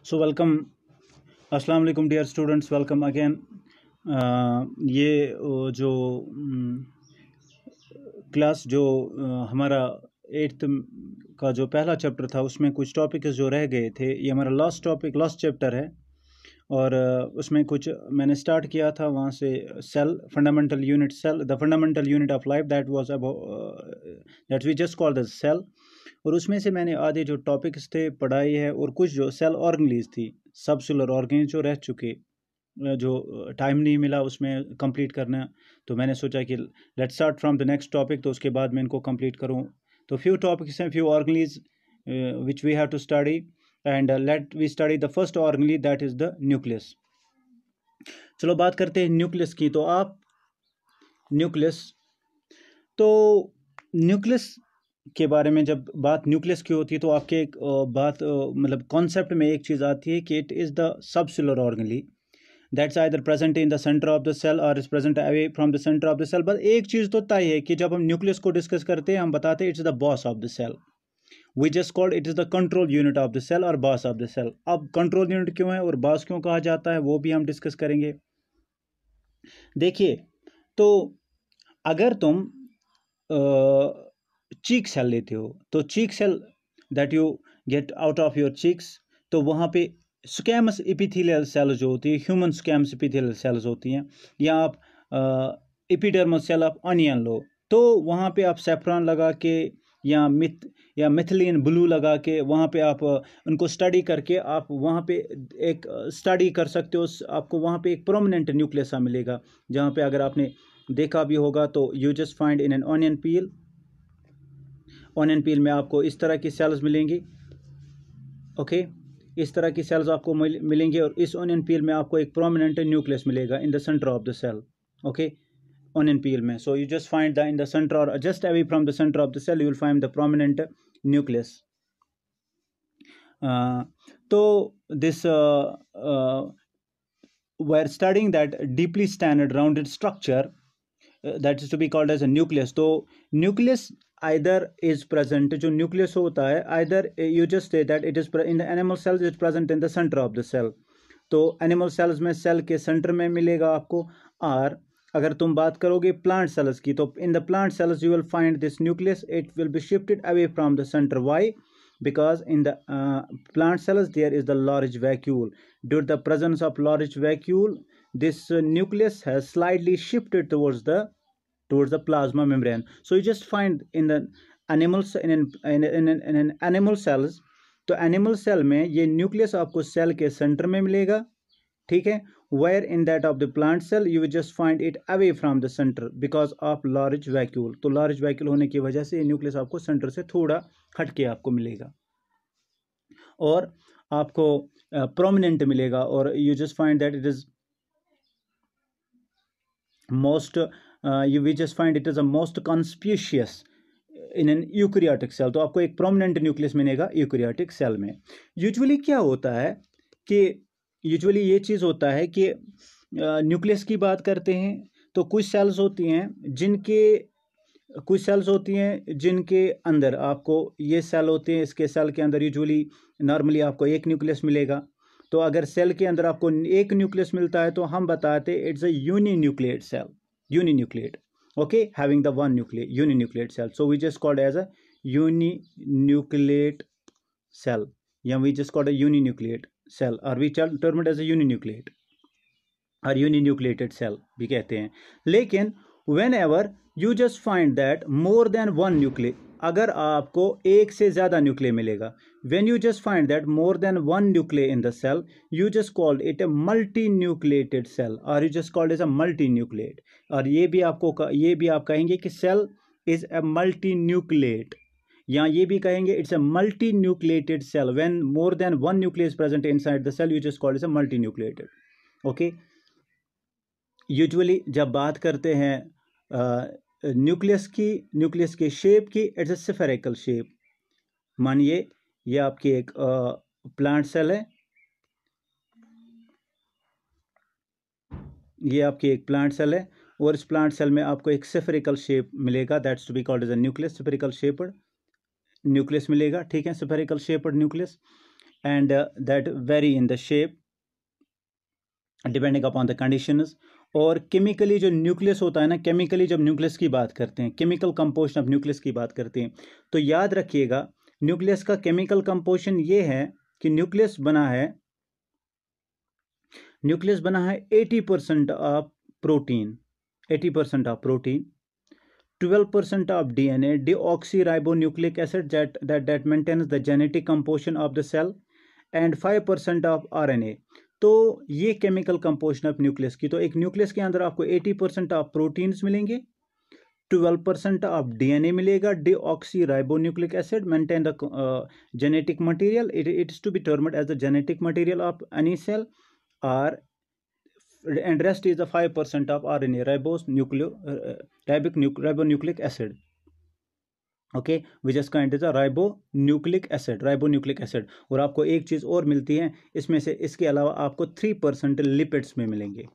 So welcome, अस्सलाम वालेकुम dear students, welcome again. ये जो क्लास जो हमारा 8th का जो पहला चैप्टर था उसमें कुछ टॉपिक्स जो रह गए थे, ये हमारा लास्ट चैप्टर है। और उसमें कुछ मैंने स्टार्ट किया था वहाँ से, cell fundamental unit, cell the fundamental unit of life, that was that we just called the cell. और उसमें से मैंने आधे जो टॉपिक्स थे पढ़ाई है, और कुछ जो सेल ऑर्गेनीज थी, सब सेलुलर ऑर्गेनीज जो रह चुके, जो टाइम नहीं मिला उसमें कंप्लीट करना, तो मैंने सोचा कि let's start from the next topic, तो उसके बाद मैं इनको कंप्लीट करूँ। तो फ्यू टॉपिक्स हैं, few organelles which we have to study, and let we study the first organelle, that is the nucleus. चलो बात करते हैं न्यूक्लियस की। तो आप न्यूक्लियस के बारे में जब बात न्यूक्लियस की होती है तो आपके एक बात मतलब कॉन्सेप्ट में एक चीज़ आती है कि it is the subcellular organelle that's either present in the centre of the cell or is present away from the centre of the cell. बस एक चीज़ तो तय है कि जब हम न्यूक्लियस को डिस्कस करते हैं हम बताते हैं it's the boss of the cell. We just called it is the control unit of the cell और बॉस ऑफ द सेल। अब कंट्रोल यूनिट क्यों है और बॉस क्यों कहा जाता है वो भी हम डिस्कस करेंगे। देखिए, तो अगर तुम चीक सेल लेते हो तो cheek cell that you get out of your cheeks, तो वहाँ पे स्क्वैमस एपिथेलियल सेल्स जो होती है, ह्यूमन स्क्वैमस एपिथेलियल सेल्स होती हैं, या आप एपिडर्मल सेल ऑफ ऑनियन लो, तो वहाँ पे आप सेफ्रॉन लगा के या मिथिलीन ब्लू लगा के वहाँ पे आप उनको स्टडी करके आप वहाँ पे एक स्टडी कर सकते हो। आपको वहाँ पे एक प्रोमिनेंट न्यूक्लियस मिलेगा, जहाँ पे अगर आपने देखा भी होगा तो you just find in an onion peel में आपको इस तरह की सेल्स मिलेंगी। ओके, इस तरह की सेल्स आपको मिलेंगे, और इस ऑनियन पील में आपको एक प्रोमिनेंट न्यूक्लियस मिलेगा in the centre of the cell. Okay, onion peel में, so you just find the in the centre और just away from the centre of the cell you will find the prominent nucleus. तो this we are studying that deeply standard rounded structure that is to be called as a nucleus. तो nucleus either is present, जो nucleus होता है, either you just say that it is in the animal cells, it's present in the center of the cell, तो animal cells में cell के center में मिलेगा आपको। और अगर तुम बात करोगे plant cells की, तो in the plant cells you will find this nucleus, it will be shifted away from the center. Why? Because in the plant cells there is the large vacuole. Due to the presence of large vacuole, this nucleus has slightly shifted towards the plasma membrane. So you just find in the animals in an animal cells, तो animal cell में ये nucleus आपको cell के centre में मिलेगा, ठीक है। Where in that of the plant cell you will just find it away from the centre because of large vacuole. तो लार्ज वैक्यूल होने की वजह से ये न्यूक्लियस आपको सेंटर से थोड़ा हटके आपको मिलेगा और आपको प्रोमिनेंट मिलेगा, और you just find that it is most we just find it as a most conspicuous in an eukaryotic cell। तो आपको एक प्रोमिनेंट न्यूक्लियस मिलेगा यूकैरियोटिक सेल में। यूजुअली क्या होता है कि यूजुअली ये चीज़ होता है कि न्यूक्लियस की बात करते हैं तो कुछ सेल्स होती हैं जिनके अंदर आपको ये सेल होते हैं, इसके सेल के अंदर यूजुअली नॉर्मली आपको एक न्यूक्लियस मिलेगा। तो अगर सेल के अंदर आपको एक न्यूक्लियस मिलता है तो हम बताते हैं it's a uninucleate cell, uninucleate, okay, having the one nucleus, uninucleate cell. So we just called as a uninucleate cell, या we just called a uninucleate cell, और we term it as a uninucleate और uninucleated cell भी कहते हैं। लेकिन whenever you just find that more than one nuclei, अगर आपको एक से ज़्यादा न्यूक्लिय मिलेगा, when you just find that more than one nuclei in the cell, you just called it a multinucleated cell, or you just called it a multinucleate। और ये भी आप कहेंगे कि cell is a multinucleate, या ये भी कहेंगे it's a multinucleated cell। when more than one nucleus is present inside the cell you just call it a multinucleated। okay, usually जब बात करते हैं न्यूक्लियस की शेप की, इट्स अ स्फेरिकल शेप। मानिए ये आपकी एक प्लांट सेल है, ये आपकी एक प्लांट सेल है, और इस प्लांट सेल में आपको एक स्फेरिकल शेप मिलेगा, that's to be called as a nucleus, spherical shaped nucleus मिलेगा, ठीक है, spherical shaped nucleus. and that vary in the shape depending upon the conditions. और केमिकली जो न्यूक्लियस होता है ना, केमिकली जब न्यूक्लियस की बात करते हैं, केमिकल कंपोजिशन ऑफ न्यूक्लियस की बात करते हैं, तो याद रखिएगा न्यूक्लियस का केमिकल कंपोजिशन ये है कि न्यूक्लियस बना है 80% of protein, 80% of protein, 12% of DNA, deoxyribonucleic acid that maintains the genetic composition of the cell, and 5% of RNA। तो ये केमिकल कंपोजिशन ऑफ न्यूक्लियस की। तो एक न्यूक्लियस के अंदर आपको 80% ऑफ प्रोटीन्स मिलेंगे, 12% ऑफ DNA मिलेगा, deoxyribonucleic acid maintain the genetic material, it is to be termed as the genetic material of any cell, or and rest is the 5% of RNA, ribonucleic acid, okay, which is kind of the ribonucleic acid। और आपको एक चीज और मिलती है इसमें से, इसके अलावा आपको 3% लिपिड्स में मिलेंगे।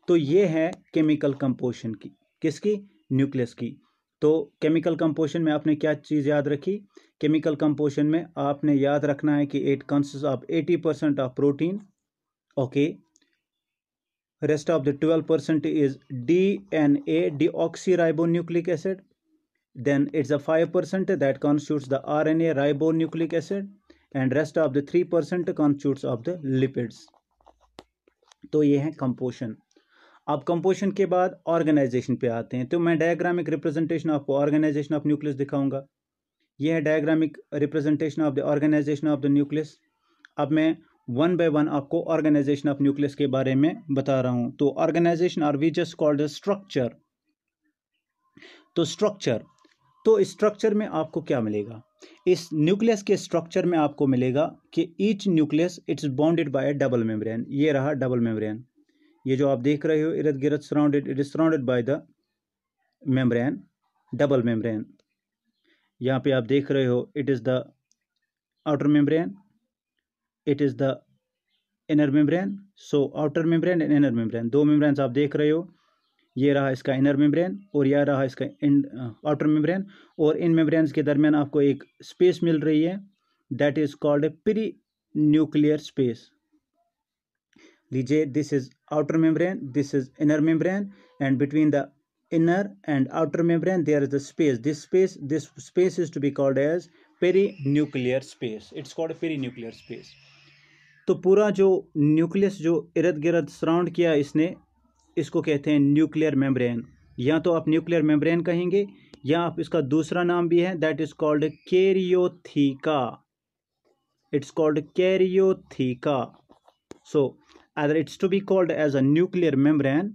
तो ये है केमिकल कंपोजिशन की, किसकी? न्यूक्लियस की। तो केमिकल कंपोजिशन में आपने क्या चीज याद रखी? केमिकल कंपोजिशन में आपने याद रखना है कि it consist of 80% of protein, okay, rest of the 12% is DNA, deoxyribonucleic acid, then it's a 5% that constitutes the RNA, ribonucleic acid, and rest of the 3% constitutes of the lipids। तो ये है composition. अब composition के बाद organisation पे आते हैं। तो मैं डायग्रामिक रिप्रेजेंटेशन आपको ऑर्गेनाइजेशन ऑफ न्यूक्लियस दिखाऊंगा। ये है diagrammatic representation of the organisation of the nucleus. अब मैं वन बाय वन आपको ऑर्गेनाइजेशन ऑफ न्यूक्लियस के बारे में बता रहा हूं। तो organisation are we just called structure. तो स्ट्रक्चर, तो स्ट्रक्चर में आपको क्या मिलेगा? इस न्यूक्लियस के स्ट्रक्चर में आपको मिलेगा कि each nucleus it's bounded by a double membrane. ये रहा डबल मेम्ब्रेन, ये जो आप देख रहे हो इर्द गिर्द surrounded, it is surrounded by the membrane, double membrane. यहाँ पे आप देख रहे हो it is the outer membrane, it is the inner membrane. So outer membrane and inner membrane, दो मेम्ब्रेन आप देख रहे हो। ये रहा इसका इनर मेम्ब्रेन और यह रहा इसका आउटर मेम्ब्रेन। और इन मेम्ब्रेन्स के दरमियान आपको एक स्पेस मिल रही है, that is called a perinuclear space. लीजिए, this is outer membrane, this is inner membrane, and between the inner and outer membrane there is the space. This space is to be called as perinuclear space. It's called a perinuclear space. तो पूरा जो nucleus जो इर्द गिर्द surround किया इसने, इसको कहते हैं न्यूक्लियर मेम्ब्रेन। या तो आप न्यूक्लियर मेम्ब्रेन कहेंगे या आप इसका दूसरा नाम भी है, that is called karyotheca. It's called karyotheca. So either it's to be called as a nuclear membrane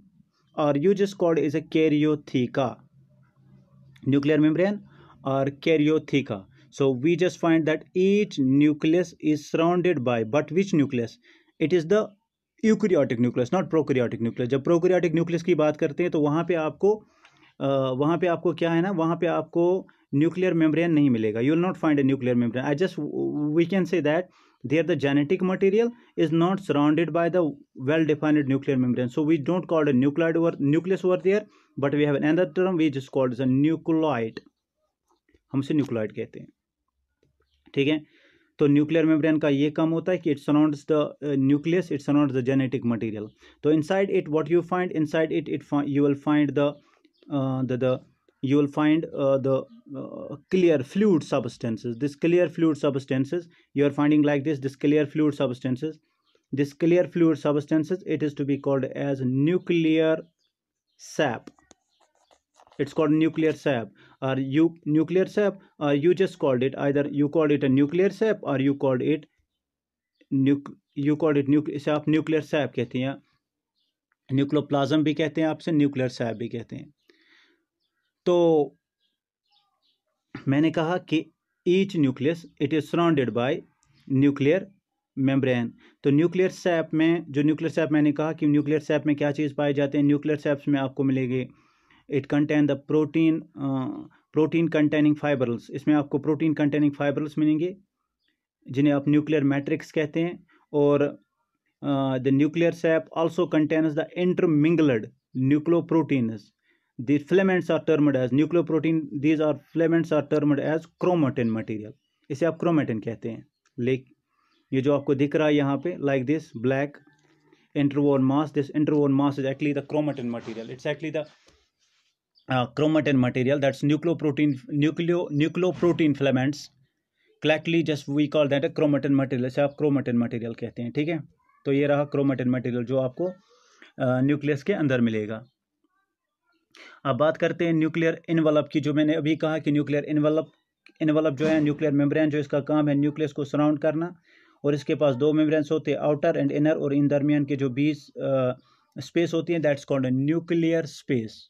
or you just called as a karyotheca, nuclear membrane or karyotheca. So we just find that each nucleus is surrounded by, but which nucleus? It is the eukaryotic nucleus, not prokaryotic nucleus. जब prokaryotic nucleus की बात करते हैं तो वहाँ पे आपको क्या है ना, वहाँ पे आपको न्यूक्लियर मेम्ब्रेन नहीं मिलेगा। You will not find a nuclear membrane. I just we can say that there the genetic material is not surrounded by the well defined nuclear membrane, so we don't call it a nucleus over there, but we have another term we just called as a nucleoid। हम इसे nucleoid कहते हैं, ठीक है। तो nuclear membrane का ये काम होता है कि it surrounds the nucleus, it surrounds the genetic material. तो inside it what you find, inside it you will find the clear fluid substances. This clear fluid substances you are finding like this clear fluid substances, it is to be called as nuclear sap. It's called nuclear sap, or nuclear sap, or you just called it, either you called it a nuclear sap or you called it इसे आप nuclear SAP कहते हैं, nucleoplasm भी कहते हैं, आपसे nuclear SAP भी कहते हैं। तो मैंने कहा कि each nucleus it is surrounded by nuclear membrane. तो न्यूक्लियर सैप में, जो न्यूक्लियर सैप मैंने कहा कि न्यूक्लियर सैप में क्या चीज़ पाई जाते हैं, न्यूक्लियर सैप्स में आपको मिलेगी, it contain the protein containing fibrils. इसमें आपको प्रोटीन कंटेनिंग फाइबरल्स मिलेंगे जिन्हें आप न्यूक्लियर मैट्रिक्स कहते हैं। और the nuclear SAP also contains the intermingled nucleoproteins. The filaments are termed as nucleoprotein. These are filaments are termed as chromatin material. इसे आप chromatin कहते हैं। ये जो आपको दिख रहा है यहाँ पे like this black interwoven mass. This interwoven mass is actually the chromatin material. It's actually the chromatin material. That's nucleoprotein filaments. Correctly, just we call that a chromatin material. इसे आप chromatin material कहते हैं, ठीक है। तो ये रहा chromatin material जो आपको न्यूक्लियस के अंदर मिलेगा। अब बात करते हैं न्यूक्लियर इनवलप की। जो मैंने अभी कहा कि न्यूक्लियर इनवलप जो है, न्यूक्लियर मेम्ब्रेन जो इसका काम है न्यूक्लियस को सराउंड करना, और इसके पास दो मेम्ब्रेन्स होते हैं, आउटर एंड इनर, और इन दरमियान के जो 20 स्पेस होती है, that's called nuclear space.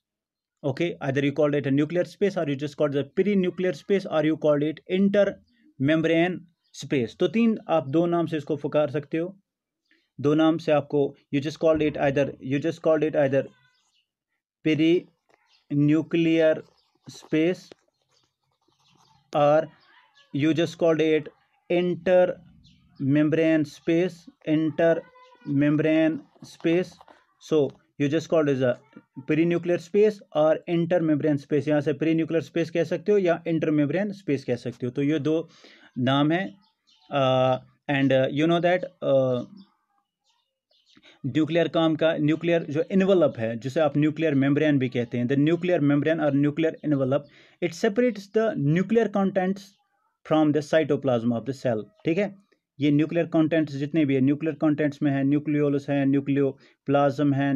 Okay, either you called it a nuclear space, और you just called the perinuclear space, और you called it intermembrane space. तो तीन आप दो नाम से इसको पुकार सकते हो, दो नाम से आपको, you just called it either pre nuclear space, और you just called it intermembrane space. So you just called it a perinuclear space और intermembrane space। यहाँ से perinuclear space कह सकते हो या intermembrane space कह सकते हो। तो ये दो नाम है। And you know that nuclear काम का, न्यूक्लियर जो इनवलप है जिसे आप न्यूक्लियर मेम्ब्रेन भी कहते हैं, द न्यूक्लियर मेम्ब्रेन और nuclear envelope, it separates the nuclear contents from the cytoplasm of the cell. ठीक है, ये न्यूक्लियर कंटेंट्स जितने भी है, न्यूक्लियर कंटेंट्स में है न्यूक्लियोलस है, न्यूक्लियोप्लाज्म है,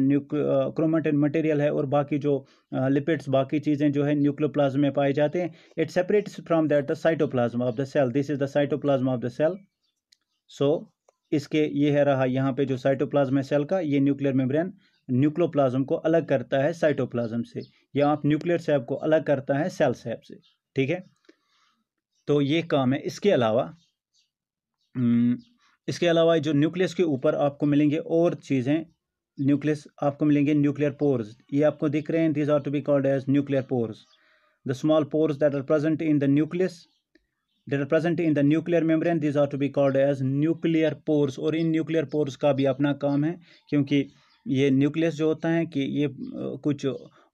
क्रोमेटिन मटेरियल है, और बाकी जो लिपिड्स बाकी चीज़ें जो है न्यूक्लियोप्लाज्म में पाए जाते हैं। It separates from that the cytoplasm of the cell. This is the cytoplasm of the cell. So इसके ये है रहा यहाँ पे जो साइटोप्लाज्म है सेल का, ये न्यूक्लियर मेम्ब्रेन न्यूक्लियोप्लाज्म को अलग करता है साइटोप्लाज्म से, या आप न्यूक्लियर सैप को अलग करता है सेल सैप से। ठीक है, तो ये काम है। इसके अलावा जो न्यूक्लियस के ऊपर आपको मिलेंगे और चीज़ें, न्यूक्लियस आपको मिलेंगे न्यूक्लियर पोर्स, ये आपको दिख रहे हैं, this are to be called as nuclear pores. The small pores that are present in the nucleus, that are present in the nuclear membrane, these are to be called as nuclear pores। और in nuclear pores का भी अपना काम है, क्योंकि ये nucleus जो होता है कि ये कुछ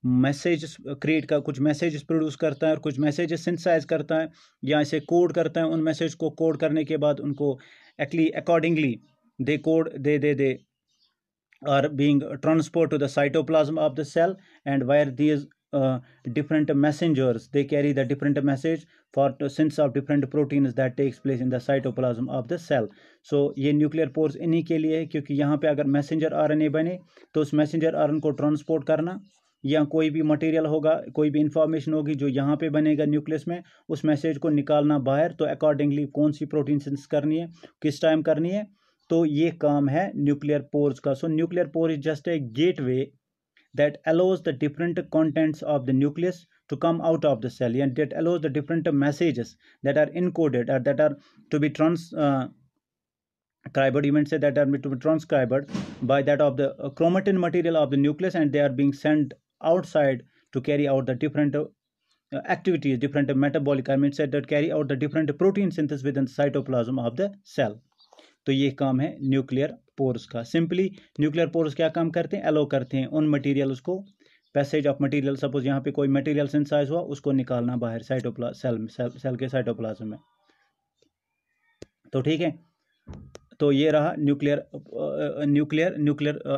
मैसेज क्रिएट का, कुछ मैसेजेस प्रोड्यूस करता है और कुछ मैसेजेस सिंथेसाइज करता है या इसे कोड करता है। उन मैसेज को कोड करने के बाद उनको actually accordingly they code they are being transported to the cytoplasm of the cell, and where these different messengers, they carry the different message for the synthesis of different proteins that takes place in the cytoplasm of the cell। so ये nuclear pores इन्हीं के लिए है, क्योंकि यहाँ पे अगर messenger RNA बने तो उस मैसेंजर आरएनए को ट्रांसपोर्ट करना, या कोई भी मटेरियल होगा, कोई भी इंफॉर्मेशन होगी जो यहाँ पे बनेगा न्यूक्लियस में, उस मैसेज को निकालना बाहर, तो अकॉर्डिंगली कौन सी प्रोटीन सिंथेसिस करनी है, किस टाइम करनी है, तो ये काम है न्यूक्लियर पोर्स का। सो nuclear pore is just a gateway that allows the different contents of the nucleus to come out of the cell, and that allows the different messages that are encoded or that are to be transcribed, you might say, that are to be transcribed by that of the chromatin material of the nucleus, and they are being sent outside to carry out the different activities, different metabolic, I mean said, that carry out the different protein synthesis within the cytoplasm of the cell। तो ये काम है nuclear pores का। Simply nuclear pores क्या काम करते हैं, अलो करते हैं उन मटेरियल, उसको पैसेज ऑफ मटेरियल, सपोज यहाँ पे कोई मटेरियल सिंथेसाइज हुआ, उसको निकालना बाहर सेल के साइटोप्लाज्म में। तो ठीक है, तो ये रहा न्यूक्लियर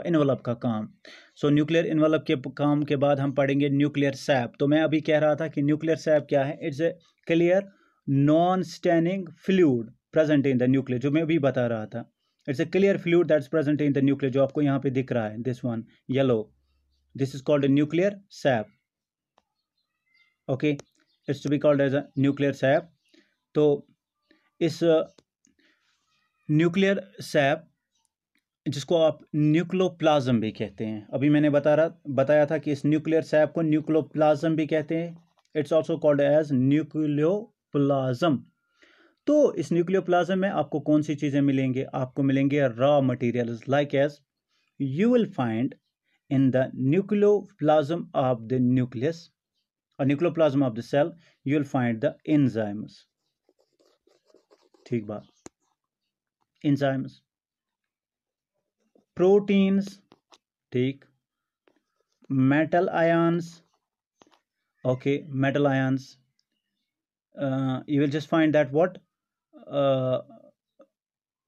इनवलप का काम। सो न्यूक्लियर इनवलप के काम के बाद हम पढ़ेंगे न्यूक्लियर सैप। तो मैं अभी कह रहा था कि न्यूक्लियर सैप क्या है, it's a clear non staining fluid present in the nuclear, जो मैं अभी बता रहा था। It's a clear fluid that's present in the nuclear, जो आपको यहाँ पे दिख रहा है, this one yellow, this is called a nuclear sap. Okay, it's to be called as a nuclear sap. तो इस न्यूक्लियर सैप, जिसको आप न्यूक्लियोप्लाज्म भी कहते हैं, अभी मैंने बताया था कि इस न्यूक्लियर सैप को न्यूक्लियोप्लाज्म भी कहते हैं। It's also called as nucleoplasm. तो इस न्यूक्लियोप्लाज्म में आपको कौन सी चीज़ें मिलेंगे, आपको मिलेंगे raw materials, like as you will find in the nucleoplasm of the nucleus और nucleoplasm of the cell, you will find the enzymes. ठीक बात, एंजाइम्स, प्रोटीन्स, ठीक, metal ions, okay, metal ions, you will just find that what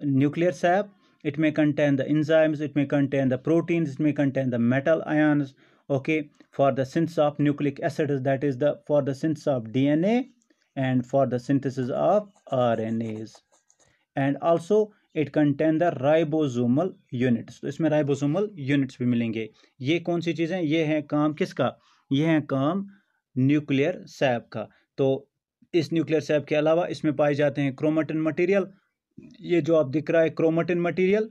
nuclear sap. It may contain the enzymes, it may contain the proteins, it may contain the metal ions. Okay, for the synthesis of nucleic acids, that is the for the synthesis of DNA and for the synthesis of RNAs. And also it contain the ribosomal units. तो इसमें ribosomal units भी मिलेंगे. ये कौन सी चीजें, ये है काम किसका, ये है काम न्यूक्लियर सैप का. तो इस न्यूक्लियर सैप के अलावा इसमें पाए जाते हैं क्रोमेटिन मटेरियल. ये जो आप दिख रहा है क्रोमेटिन मटेरियल,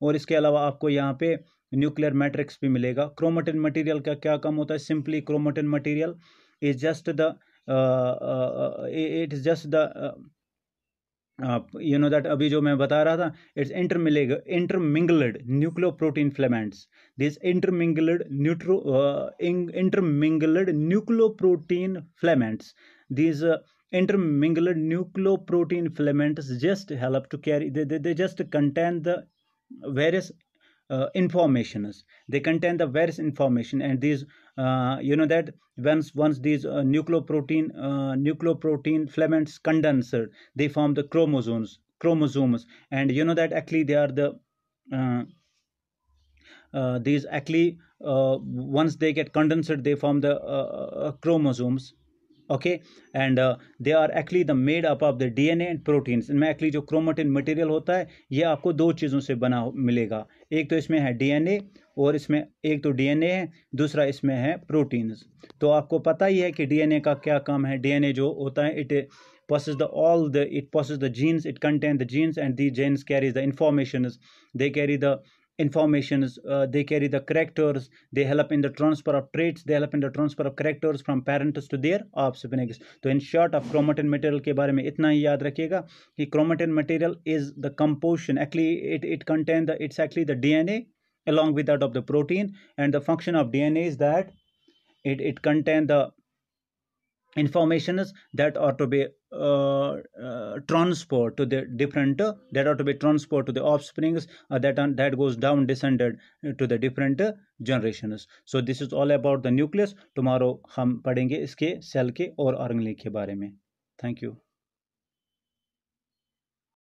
और इसके अलावा आपको यहाँ पे न्यूक्लियर मैट्रिक्स भी मिलेगा. क्रोमेटिन मटेरियल का क्या काम होता है? Simply chromatin material is just the it is just the you know that अभी जो मैं बता रहा था, it's intermingled nucleoprotein filaments. These intermingled nucleoprotein filaments, these intermingled nucleoprotein filaments just help to carry, they just contain the various informations. They contain the various information, and these you know that once these nucleoprotein filaments condensed, they form the chromosomes, and you know that actually they are the these actually once they get condensed, they form the chromosomes. Okay, and they are actually the made up of the DNA and proteins. इनमें actually जो chromatin material होता है, ये आपको दो चीज़ों से बना मिलेगा. एक तो इसमें है DNA, और इसमें एक तो DNA है, दूसरा इसमें है proteins. तो आपको पता ही है कि DNA का क्या काम है. DNA जो होता है, it possesses the genes, it contains the genes, and these genes carries the informations. They carry the informations, they carry the characters, they help in the transfer of traits, they help in the transfer of characters from parents to their offspring. तो in short of chromatin material के बारे में इतना ही याद रखिएगा कि chromatin material is the composition, actually it contains it's actually the DNA along with that of the protein, and the function of DNA is that it contains the informations that are to be transferred to the different that are to be transferred to the offsprings that goes down descended to the different generations. So this is all about the nucleus. Tomorrow हम पढ़ेंगे इसके cell के और organelle के बारे में. Thank you.